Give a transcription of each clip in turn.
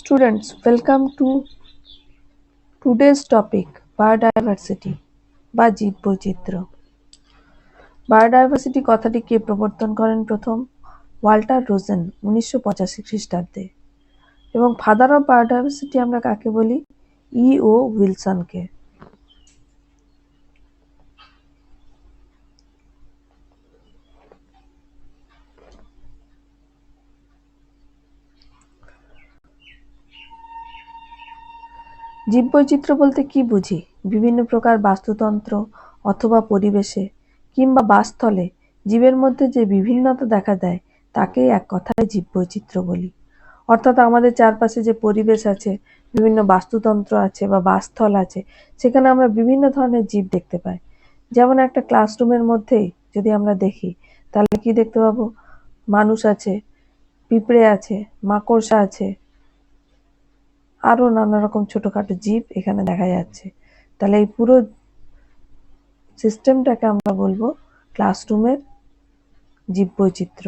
Students, welcome to today's topic biodiversity বা জীববৈচিত্র্য। Biodiversity কথাটি কে প্রবর্তন করেন প্রথম? ওয়াল্টার রোজেন 1985 খ্রিস্টাব্দে। এবং ফাদার অফ বায়োডাইভার্সিটি আমরা কাকে বলি? ও উইলসনকে। জীববৈচিত্র্য বলতে কি বুঝি? বিভিন্ন প্রকার বাস্তুতন্ত্র অথবা পরিবেশে কিংবা বাসস্থলে জীবের মধ্যে যে বিভিন্নতা দেখা দেয় তাকেই এক কথায় জীববৈচিত্র্য বলি। অর্থাৎ আমাদের চারপাশে যে পরিবেশ আছে, বিভিন্ন বাস্তুতন্ত্র আছে বা বাসস্থল আছে, সেখানে আমরা বিভিন্ন ধরনের জীব দেখতে পাই। যেমন একটা ক্লাসরুমের মধ্যেই যদি আমরা দেখি তাহলে কি দেখতে পাবো? মানুষ আছে, পিঁপড়ে আছে, মাকড়সা আছে, আরো নানা রকম ছোটখাটো জীব এখানে দেখা যাচ্ছে। তাহলে এই পুরো সিস্টেমটাকে আমরা বলবো ক্লাসরুমের জীববৈচিত্র্য।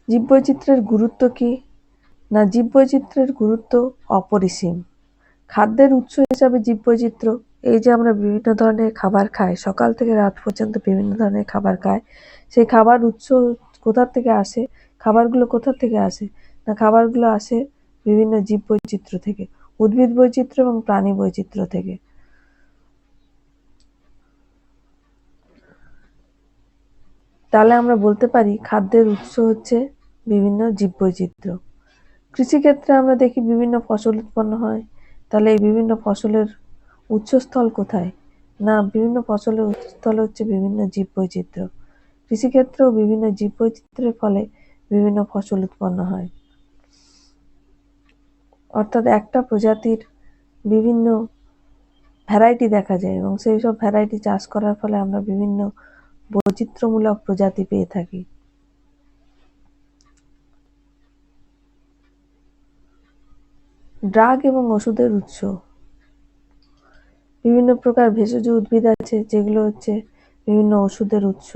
জীববৈচিত্র্যের গুরুত্ব কি? না, জীববৈচিত্র্যের গুরুত্ব অপরিসীম। খাদ্যের উৎস হিসাবে জীববৈচিত্র্য, এই যে আমরা বিভিন্ন ধরনের খাবার খাই, সকাল থেকে রাত পর্যন্ত বিভিন্ন ধরনের খাবার খাই, সেই খাবার উৎস কোথা থেকে আসে? খাবারগুলো কোথা থেকে আসে? না, খাবারগুলো আসে বিভিন্ন জীববৈচিত্র্য থেকে, উদ্ভিদ বৈচিত্র্য এবং প্রাণী বৈচিত্র্য থেকে। তাহলে আমরা বলতে পারি খাদ্যের উৎস হচ্ছে বিভিন্ন জীববৈচিত্র্য। কৃষিক্ষেত্রে আমরা দেখি বিভিন্ন ফসল উৎপন্ন হয়। তাহলে এই বিভিন্ন ফসলের উৎসস্থল কোথায়? না, বিভিন্ন ফসলের উৎসস্থল হচ্ছে বিভিন্ন জীববৈচিত্র্য। কৃষিক্ষেত্রেও বিভিন্ন জীববৈচিত্র্যের ফলে বিভিন্ন ফসল উৎপন্ন হয়। অর্থাৎ একটা প্রজাতির বিভিন্ন ভ্যারাইটি দেখা যায় এবং সেই সব ভ্যারাইটি চাষ করার ফলে আমরা বিভিন্ন বৈচিত্র্যমূলক প্রজাতি পেয়ে থাকি। ড্রাগ এবং ওষুধের উৎস। বিভিন্ন প্রকার ভেষজ উদ্ভিদ আছে যেগুলো হচ্ছে বিভিন্ন ওষুধের উৎস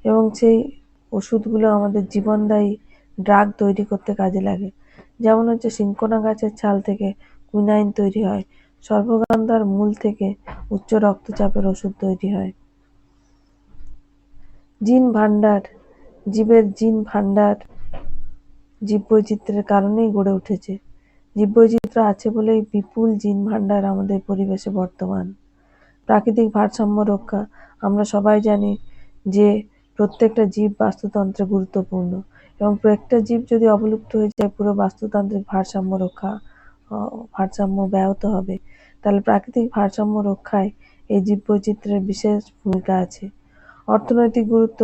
এবং সেই ওষুধগুলো আমাদের জীবনদায়ী ড্রাগ তৈরি করতে কাজে লাগে। যেমন হচ্ছে সিনকোনা গাছের ছাল থেকে কুইনাইন তৈরি হয়, সর্পগন্ধার মূল থেকে উচ্চ রক্তচাপের ওষুধ তৈরি হয়। জিন ভান্ডার, জীবের জিন ভান্ডার জীববৈচিত্র্যের কারণেই গড়ে উঠেছে। জীববৈচিত্র্য আছে বলেই বিপুল জিন ভান্ডার আমাদের পরিবেশে বর্তমান। প্রাকৃতিক ভারসাম্য রক্ষা, আমরা সবাই জানি যে প্রত্যেকটা জীব বাস্তুতন্ত্রে গুরুত্বপূর্ণ এবং প্রত্যেকটা জীব যদি অবলুপ্ত হয়ে যায় পুরো বাস্তুতান্ত্রিক ভারসাম্য ব্যাহত হবে। তাহলে প্রাকৃতিক ভারসাম্য রক্ষায় এই জীববৈচিত্র্যের বিশেষ ভূমিকা আছে। অর্থনৈতিক গুরুত্ব,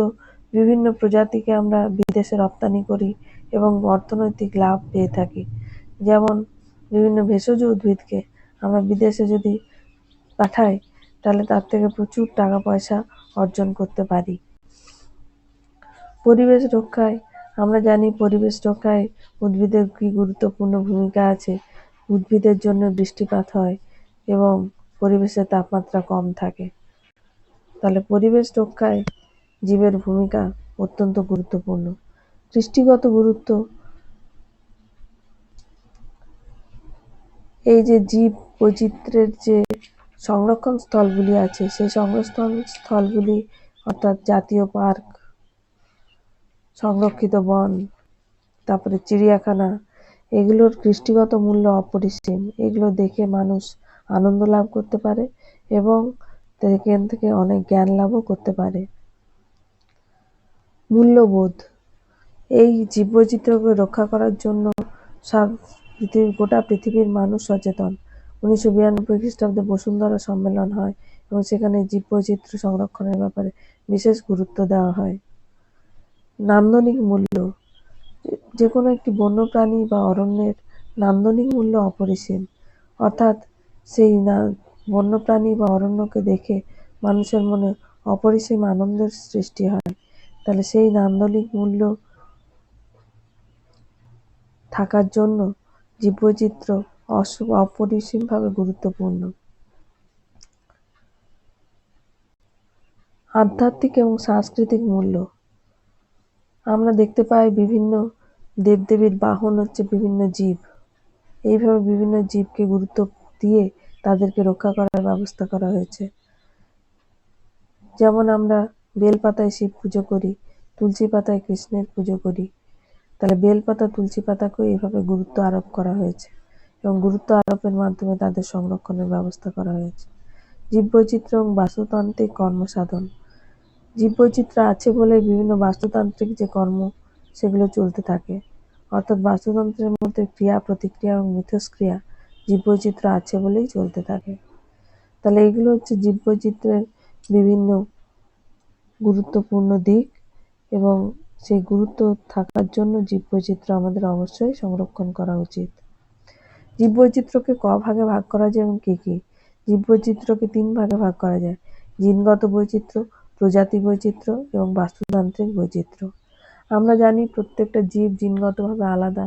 বিভিন্ন প্রজাতিকে আমরা বিদেশে রপ্তানি করি এবং অর্থনৈতিক লাভ পেয়ে থাকি। যেমন বিভিন্ন ভেষজ উদ্ভিদকে আমরা বিদেশে যদি পাঠাই তাহলে তার থেকে প্রচুর টাকা পয়সা অর্জন করতে পারি। পরিবেশ রক্ষায়, আমরা জানি পরিবেশ রক্ষায় উদ্ভিদের কি গুরুত্বপূর্ণ ভূমিকা আছে। উদ্ভিদের জন্য বৃষ্টিপাত হয় এবং পরিবেশের তাপমাত্রা কম থাকে। তাহলে পরিবেশ রক্ষায় জীবের ভূমিকা অত্যন্ত গুরুত্বপূর্ণ। সৃষ্টিগত গুরুত্ব, এই যে জীব বৈচিত্র্যের যে সংরক্ষণ স্থলগুলি আছে সেই সংরক্ষণ স্থলগুলি অর্থাৎ জাতীয় পার্ক, সংরক্ষিত বন, তারপরে চিড়িয়াখানা, এগুলোর কৃষ্টিগত মূল্য অপরিসীম। এগুলো দেখে মানুষ আনন্দ লাভ করতে পারে এবং এখান থেকে অনেক জ্ঞান লাভও করতে পারে। মূল্যবোধ, এই জীববৈচিত্র্যকে রক্ষা করার জন্য গোটা পৃথিবীর মানুষ সচেতন। 1992 খ্রিস্টাব্দে বসুন্ধরা সম্মেলন হয় এবং সেখানে জীববৈচিত্র্য সংরক্ষণের ব্যাপারে বিশেষ গুরুত্ব দেওয়া হয়। নান্দনিক মূল্য, যে কোনো একটি বন্যপ্রাণী বা অরণ্যের নান্দনিক মূল্য অপরিসীম। অর্থাৎ সেই বন্যপ্রাণী বা অরণ্যকে দেখে মানুষের মনে অপরিসীম আনন্দের সৃষ্টি হয়। তাহলে সেই নান্দনিক মূল্য থাকার জন্য জীববৈচিত্র্য অপরিসীমভাবে গুরুত্বপূর্ণ। আধ্যাত্মিক এবং সাংস্কৃতিক মূল্য, আমরা দেখতে পাই বিভিন্ন দেবদেবীর বাহন হচ্ছে বিভিন্ন জীব। এইভাবে বিভিন্ন জীবকে গুরুত্ব দিয়ে তাদেরকে রক্ষা করার ব্যবস্থা করা হয়েছে। যেমন আমরা বেলপাতায় শিব পুজো করি, তুলসী পাতায় কৃষ্ণের পুজো করি, তাহলে বেলপাতা তুলসী পাতাকেও এইভাবে গুরুত্ব আরোপ করা হয়েছে এবং গুরুত্ব আরোপের মাধ্যমে তাদের সংরক্ষণের ব্যবস্থা করা হয়েছে। জীববৈচিত্র্য এবং বাস্তুতান্ত্রিক কর্মসাধন। জীববৈচিত্র্য আছে বলে বিভিন্ন বাস্তুতান্ত্রিক যে কর্ম সেগুলো চলতে থাকে, অর্থাৎ বাস্তুতন্ত্রের মধ্যে ক্রিয়া প্রতিক্রিয়া এবং মিথস্ক্রিয়া জীববৈচিত্র্য আছে বলেই চলতে থাকে। তাহলে এইগুলো হচ্ছে জীববৈচিত্র্যের বিভিন্ন গুরুত্বপূর্ণ দিক এবং সেই গুরুত্ব থাকার জন্য জীববৈচিত্র্য আমাদের অবশ্যই সংরক্ষণ করা উচিত। জীববৈচিত্র্যকে ভাগে ভাগ করা যায় এবং কী কী? জীববৈচিত্র্যকে ৩ ভাগে ভাগ করা যায়: জিনগত বৈচিত্র্য, প্রজাতি বৈচিত্র্য এবং বাস্তুতান্ত্রিক বৈচিত্র্য। আমরা জানি প্রত্যেকটা জীব জিনগতভাবে আলাদা,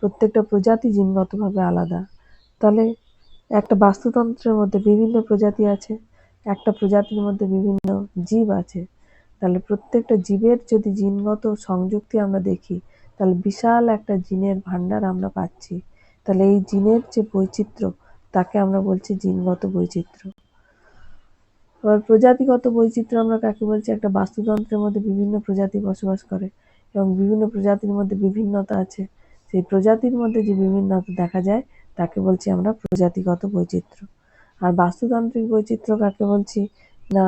প্রত্যেকটা প্রজাতি জিনগতভাবে আলাদা। তাহলে একটা বাস্তুতন্ত্রের মধ্যে বিভিন্ন প্রজাতি আছে, একটা প্রজাতির মধ্যে বিভিন্ন জীব আছে। তাহলে প্রত্যেকটা জীবের যদি জিনগত সংযুক্তি আমরা দেখি, তাহলে বিশাল একটা জিনের ভান্ডার আমরা পাচ্ছি। তাহলে এই জিনের যে বৈচিত্র্য তাকে আমরা বলছি জিনগত বৈচিত্র্য। এবার প্রজাতিগত বৈচিত্র্য আমরা কাকে বলছি? একটা বাস্তুতন্ত্রের মধ্যে বিভিন্ন প্রজাতি বসবাস করে এবং বিভিন্ন প্রজাতির মধ্যে বিভিন্নতা আছে। সেই প্রজাতির মধ্যে যে বিভিন্নতা দেখা যায় তাকে বলছি আমরা প্রজাতিগত বৈচিত্র্য। আর বাস্তুতান্ত্রিক বৈচিত্র্য কাকে বলছি? না,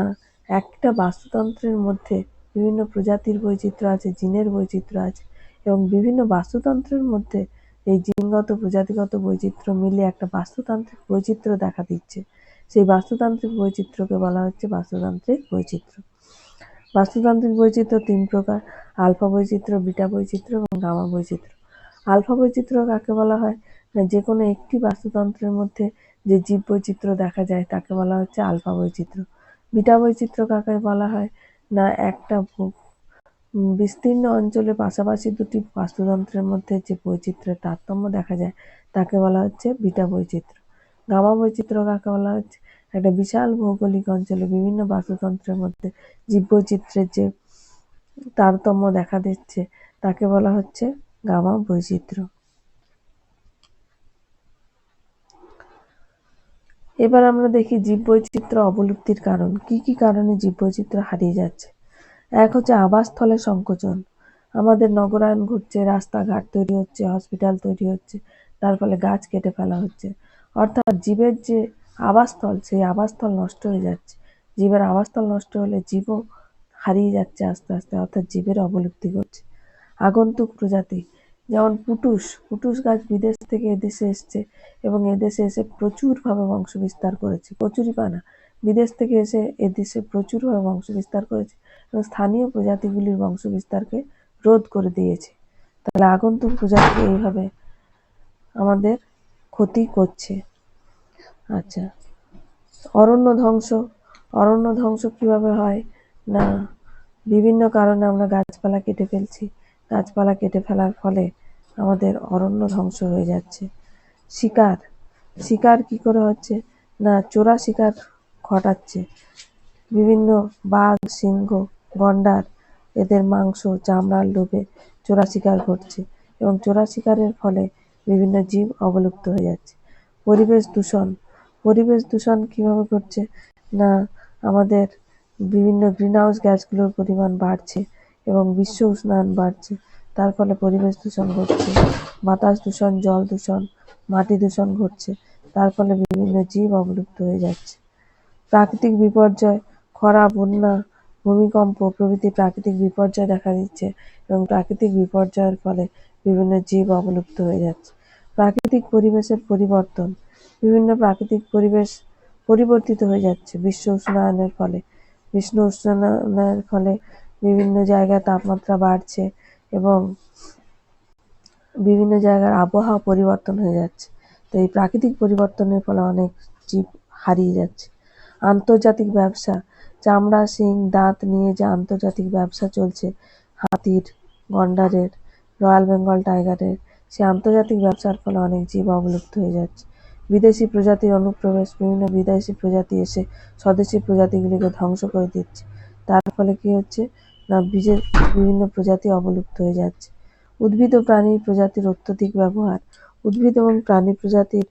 একটা বাস্তুতন্ত্রের মধ্যে বিভিন্ন প্রজাতির বৈচিত্র্য আছে, জিনের বৈচিত্র্য আছে এবং বিভিন্ন বাস্তুতন্ত্রের মধ্যে এই জিনগত প্রজাতিগত বৈচিত্র্য মিলে একটা বাস্তুতান্ত্রিক বৈচিত্র্য দেখা দিচ্ছে। সেই বাস্তুতান্ত্রিক বৈচিত্র্যকে বলা হচ্ছে বাস্তুতান্ত্রিক বৈচিত্র্য। বাস্তুতান্ত্রিক বৈচিত্র্য ৩ প্রকার: আলফা বৈচিত্র্য, বিটা বৈচিত্র্য এবং গামা বৈচিত্র্য। আলফা বৈচিত্র্য কাকে বলা হয়? না, যে কোনো একটি বাস্তুতন্ত্রের মধ্যে যে জীব বৈচিত্র্য দেখা যায় তাকে বলা হচ্ছে আলফা বৈচিত্র্য। বিটা বৈচিত্র্য কাকে বলা হয়? না, একটা বিস্তীর্ণ অঞ্চলে পাশাপাশি দুটি বাস্তুতন্ত্রের মধ্যে যে বৈচিত্র্যের তারতম্য দেখা যায় তাকে বলা হচ্ছে বিটা বৈচিত্র্য। গামা বৈচিত্র্য কাকে বলা হচ্ছে? একটা বিশাল ভৌগোলিক অঞ্চলে বিভিন্ন বাস্তুতন্ত্রের মধ্যে জীববৈচিত্র্যের যে তারতম্য দেখা দিচ্ছে তাকে বলা হচ্ছে গামা বৈচিত্র্য। এবার আমরা দেখি জীববৈচিত্র্য অবলুপ্তির কারণ। কি কি কারণে জীববৈচিত্র্য হারিয়ে যাচ্ছে? এক হচ্ছে আবাসস্থলের সংকোচন। আমাদের নগরায়ণ ঘটছে, রাস্তাঘাট তৈরি হচ্ছে, হসপিটাল তৈরি হচ্ছে, তার ফলে গাছ কেটে ফেলা হচ্ছে। অর্থাৎ জীবের যে আবাসস্থল সেই আবাসস্থল নষ্ট হয়ে যাচ্ছে। জীবের আবাসস্থল নষ্ট হলে জীবও হারিয়ে যাচ্ছে আস্তে আস্তে, অর্থাৎ জীবের অবলুপ্তি ঘটছে। আগন্তুক প্রজাতি, যেমন পুটুস গাছ বিদেশ থেকে এদেশে এসছে এবং এদেশে এসে প্রচুরভাবে বংশ বিস্তার করেছে। কচুরিপানা বিদেশ থেকে এসে এদেশে প্রচুরভাবে বংশ বিস্তার করেছে এবং স্থানীয় প্রজাতিগুলির বংশ বিস্তারকে রোধ করে দিয়েছে। তাহলে আগন্তুক প্রজাতি এইভাবে আমাদের ক্ষতি করছে। আচ্ছা, অরণ্য ধ্বংস কিভাবে হয়? না, বিভিন্ন কারণে আমরা গাছপালা কেটে ফেলছি। গাছপালা কেটে ফেলার ফলে আমাদের অরণ্য ধ্বংস হয়ে যাচ্ছে। শিকার কি করে হচ্ছে? না, চোরা শিকার ঘটাচ্ছে। বিভিন্ন বাঘ, সিংহ, গন্ডার এদের মাংস, চামড়ার লোভে চোরা শিকার ঘটছে এবং চোরা শিকারের ফলে বিভিন্ন জীব অবলুপ্ত হয়ে যাচ্ছে। পরিবেশ দূষণ কিভাবে ঘটছে? না, আমাদের বিভিন্ন গ্রিনহাউস গ্যাসগুলোর পরিমাণ বাড়ছে এবং বিশ্ব উষ্ণায়ন বাড়ছে, তার ফলে পরিবেশ দূষণ ঘটছে। বাতাস দূষণ, জল দূষণ, মাটি দূষণ ঘটছে, তার ফলে বিভিন্ন জীব অবলুপ্ত হয়ে যাচ্ছে। প্রাকৃতিক বিপর্যয়, খরা, বন্যা, ভূমিকম্প প্রভৃতি প্রাকৃতিক বিপর্যয় দেখা দিচ্ছে এবং প্রাকৃতিক বিপর্যয়ের ফলে বিভিন্ন জীব অবলুপ্ত হয়ে যাচ্ছে। প্রাকৃতিক পরিবেশের পরিবর্তন, বিভিন্ন প্রাকৃতিক পরিবেশ পরিবর্তিত হয়ে যাচ্ছে বিশ্ব উষ্ণায়নের ফলে বিভিন্ন জায়গায় তাপমাত্রা বাড়ছে এবং বিভিন্ন জায়গার আবহাওয়া পরিবর্তন হয়ে যাচ্ছে। তো এই প্রাকৃতিক পরিবর্তনের ফলে অনেক জীব হারিয়ে যাচ্ছে। আন্তর্জাতিক ব্যবসা, চামড়া, শিং, দাঁত নিয়ে যে আন্তর্জাতিক ব্যবসা চলছে, হাতির, গন্ডারের, রয়্যাল বেঙ্গল টাইগারের, সেই আন্তর্জাতিক ব্যবসার ফলে অনেক জীব অবলুপ্ত হয়ে যাচ্ছে। বিদেশি প্রজাতির অনুপ্রবেশ, বিভিন্ন বিদেশি প্রজাতি এসে স্বদেশি প্রজাতিগুলিকে ধ্বংস করে দিচ্ছে। তার ফলে কি হচ্ছে? না, বিভিন্ন প্রজাতি অবলুপ্ত হয়ে যাচ্ছে। উদ্ভিদ ও প্রাণী প্রজাতির অত্যধিক ব্যবহার। উদ্ভিদ এবং প্রাণী প্রজাতির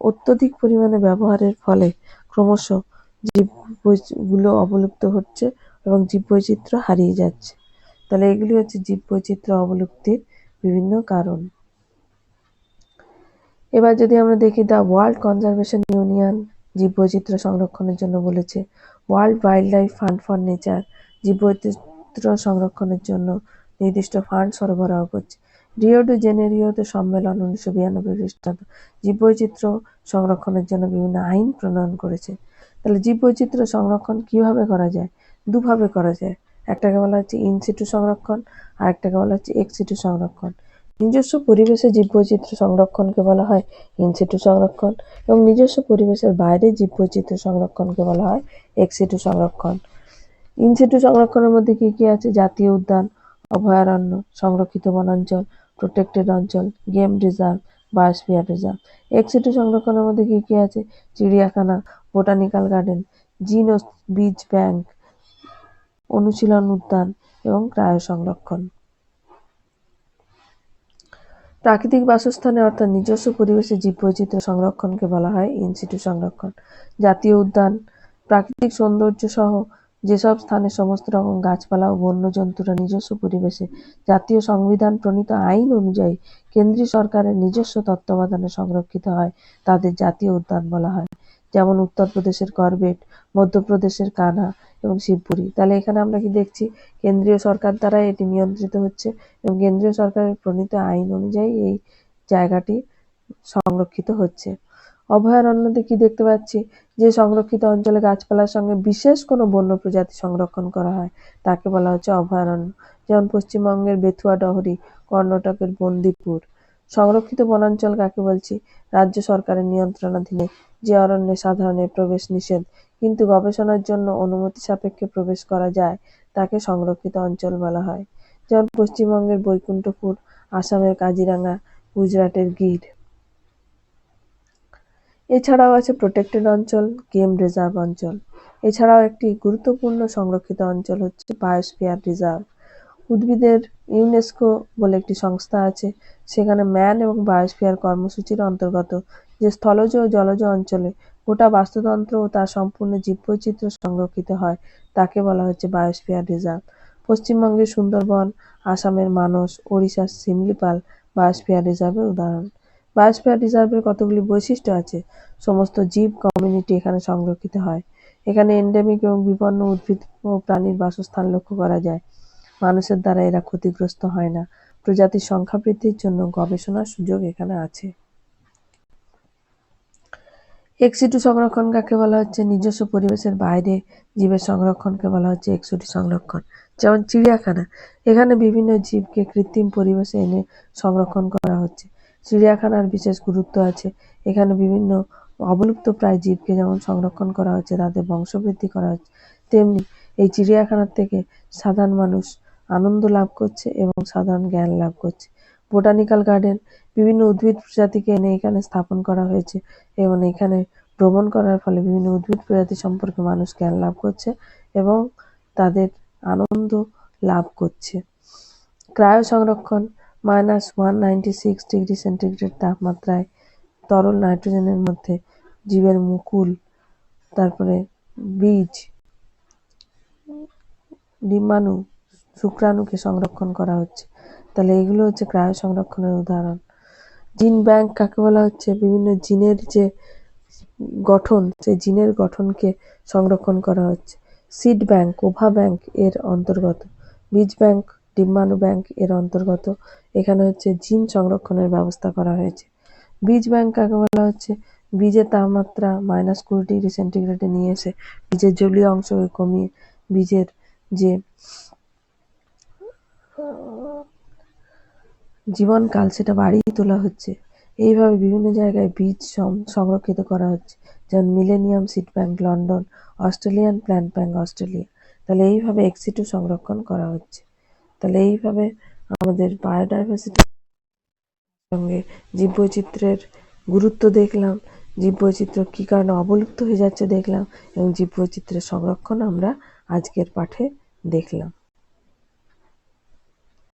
অত্যধিক পরিমাণে ব্যবহারের ফলে ক্রমশ জীবগুলো অবলুপ্ত হচ্ছে এবং জীববৈচিত্র্য হারিয়ে যাচ্ছে। তাহলে এগুলি হচ্ছে জীববৈচিত্র্য অবলুপ্তির বিভিন্ন কারণ। এবার যদি আমরা দেখি দ্য ওয়ার্ল্ড কনজারভেশন ইউনিয়ন জীববৈচিত্র্য সংরক্ষণের জন্য বলেছে, world wild life fund for nature জীববৈচিত্র্য সংরক্ষণের জন্য নির্দিষ্ট ফান্ড সরবরাহ করছে। রিও ডি জেনেরিওতে সম্মেলন 1992 খ্রিস্টাব্দ জীববৈচিত্র্য সংরক্ষণের জন্য বিভিন্ন আইন প্রণয়ন করেছে। তাহলে জীববৈচিত্র্য সংরক্ষণ কিভাবে করা যায়? দুভাবে করা যায়। একটাকে বলা হচ্ছে ইনসিটু সংরক্ষণ, আর একটাকে বলা হচ্ছে এক্সিটু সংরক্ষণ। নিজস্ব পরিবেশে জীববৈচিত্র্য সংরক্ষণকে বলা হয় ইনসিটু সংরক্ষণ এবং নিজস্ব পরিবেশের বাইরে জীববৈচিত্র্য সংরক্ষণকে বলা হয় এক্সিটু সংরক্ষণ। ইনসিটু সংরক্ষণের মধ্যে কি কি আছে? জাতীয় উদ্যান, অভয়ারণ্য, সংরক্ষিত বনাঞ্চল, প্রোটেক্টেড অঞ্চল, game reserve, biosphere reserve. Ex situ সংরক্ষণের মধ্যে কি কি আছে? চিড়িয়াখানা, বোটানিক্যাল গার্ডেন, জিন ও বীজ ব্যাংক, অনুশীলন উদ্যান এবং ক্রায়ো সংরক্ষণ। প্রাকৃতিক বাসস্থানে অর্থাৎ নিজস্ব পরিবেশে জীববৈচিত্র্য সংরক্ষণকে বলা হয় ইনসিটু সংরক্ষণ। জাতীয় উদ্যান, প্রাকৃতিক সৌন্দর্য সহ যেসব স্থানে সমস্ত রকম গাছপালা ও বন্যজন্তুরা নিজস্ব পরিবেশে জাতীয় সংবিধান প্রণীত আইন অনুযায়ী কেন্দ্রীয় সরকারের নিজস্ব তত্ত্বাবধানে সংরক্ষিত হয় তাদের জাতীয় উদ্যান বলা হয়। যেমন উত্তরপ্রদেশের করবেট, মধ্যপ্রদেশের কানহা এবং শিবপুরী। তাহলে এখানে আমরা কি দেখছি? কেন্দ্রীয় সরকার দ্বারা এটি নিয়ন্ত্রিত হচ্ছে এবং কেন্দ্রীয় সরকারের প্রণীত আইন অনুযায়ী এই জায়গাটি সংরক্ষিত হচ্ছে। অভয়ারণ্যতে কি দেখতে পাচ্ছি? যে সংরক্ষিত অঞ্চলে গাছপালার সঙ্গে বিশেষ কোনো বন্য প্রজাতি সংরক্ষণ করা হয় তাকে বলা হচ্ছে অভয়ারণ্য। যেমন পশ্চিমবঙ্গের বেথুয়া ডহরি, কর্ণাটকের বন্দিপুর। সংরক্ষিত বনাঞ্চল কাকে বলছি? রাজ্য সরকারের নিয়ন্ত্রণাধীনে যে অরণ্যে সাধারণের প্রবেশ নিষেধ কিন্তু গবেষণার জন্য অনুমতি সাপেক্ষে প্রবেশ করা যায় তাকে সংরক্ষিত অঞ্চল বলা হয়। যেমন পশ্চিমবঙ্গের বৈকুণ্ঠপুর, আসামের কাজিরাঙা, গুজরাটের গির। এছাড়াও আছে প্রোটেক্টেড অঞ্চল, গেম রিজার্ভ অঞ্চল। এছাড়াও একটি গুরুত্বপূর্ণ সংরক্ষিত অঞ্চল হচ্ছে বায়োস্ফিয়ার রিজার্ভ। উদ্ভিদের ইউনেস্কো বলে একটি সংস্থা আছে, সেখানে ম্যান এবং বায়োস্ফিয়ার কর্মসূচির অন্তর্গত যে স্থলজ ও জলজ অঞ্চলে গোটা বাস্তুতন্ত্র ও তার সম্পূর্ণ জীববৈচিত্র্য সংরক্ষিত হয় তাকে বলা হচ্ছে বায়োস্ফিয়ার রিজার্ভ। পশ্চিমবঙ্গের সুন্দরবন, আসামের মানস, ওড়িশার শিমলিপাল বায়োস্ফিয়ার রিজার্ভের উদাহরণ। বায়োস্ফিয়ার রিজার্ভের কতগুলি বৈশিষ্ট্য আছে। সমস্ত জীব কমিউনিটি এখানে সংরক্ষিত হয়। এখানে এন্ডেমিক এবং বিপন্ন উদ্ভিদ ও প্রাণীর বাসস্থান লক্ষ্য করা যায়। মানুষের দ্বারা এরা ক্ষতিগ্রস্ত হয় না। প্রজাতির সংখ্যা বৃদ্ধির জন্য গবেষণার সুযোগ এখানে আছে। এক্সিটু সংরক্ষণ কাকে বলা হচ্ছে? নিজস্ব পরিবেশের বাইরে জীবের সংরক্ষণকে বলা হচ্ছে এক্সিটু সংরক্ষণ। যেমন চিড়িয়াখানা, এখানে বিভিন্ন জীবকে কৃত্রিম পরিবেশে এনে সংরক্ষণ করা হচ্ছে। চিড়িয়াখানার বিশেষ গুরুত্ব আছে। এখানে বিভিন্ন অবলুপ্ত প্রায় জীবকে যেমন সংরক্ষণ করা হচ্ছে, তাদের বংশবৃদ্ধি করা হচ্ছে, তেমনি এই চিড়িয়াখানার থেকে সাধারণ মানুষ আনন্দ লাভ করছে এবং সাধারণ জ্ঞান লাভ করছে। বোটানিক্যাল গার্ডেন, বিভিন্ন উদ্ভিদ প্রজাতিকে এনে এখানে স্থাপন করা হয়েছে এবং এখানে ভ্রমণ করার ফলে বিভিন্ন উদ্ভিদ প্রজাতি সম্পর্কে মানুষ জ্ঞান লাভ করছে এবং তাদের আনন্দ লাভ করছে। ক্রায়ো সংরক্ষণ, -196 ডিগ্রি সেন্টিগ্রেড তাপমাত্রায় তরল নাইট্রোজেনের মধ্যে জীবের মুকুল, তারপরে বীজ, ডিম্বাণু, শুক্রাণুকে সংরক্ষণ করা হচ্ছে। তাহলে এগুলো হচ্ছে ক্রায়ো সংরক্ষণের উদাহরণ। জিন ব্যাংক কাকে বলা হচ্ছে? বিভিন্ন জিনের যে গঠন, সেই জিনের গঠনকে সংরক্ষণ করা হচ্ছে। সিড ব্যাংক, ওভা ব্যাংক এর অন্তর্গত। বীজ ব্যাংক, ডিম্বাণু ব্যাংক এর অন্তর্গত। এখানে হচ্ছে জিন সংরক্ষণের ব্যবস্থা করা হয়েছে। বীজ ব্যাংক কাকে বলা হচ্ছে? বীজের তাপমাত্রা -20 ডিগ্রি সেন্টিগ্রেডে নিয়ে এসে বীজের জলীয় অংশকে কমিয়ে বীজের যে জীবনকাল সেটা বাড়িয়ে তোলা হচ্ছে। এইভাবে বিভিন্ন জায়গায় বীজ সংরক্ষিত করা হচ্ছে। যেমন millennium seed bank London, Australian plant bank Australia. তাহলে এইভাবে এক্সিটু সংরক্ষণ করা হচ্ছে। তাহলে এইভাবে আমাদের বায়োডাইভার্সিটির সঙ্গে জীববৈচিত্র্যের গুরুত্ব দেখলাম, জীববৈচিত্র্য কী কারণে অবলুপ্ত হয়ে যাচ্ছে দেখলাম এবং জীববৈচিত্র্যের সংরক্ষণ আমরা আজকের পাঠে দেখলাম।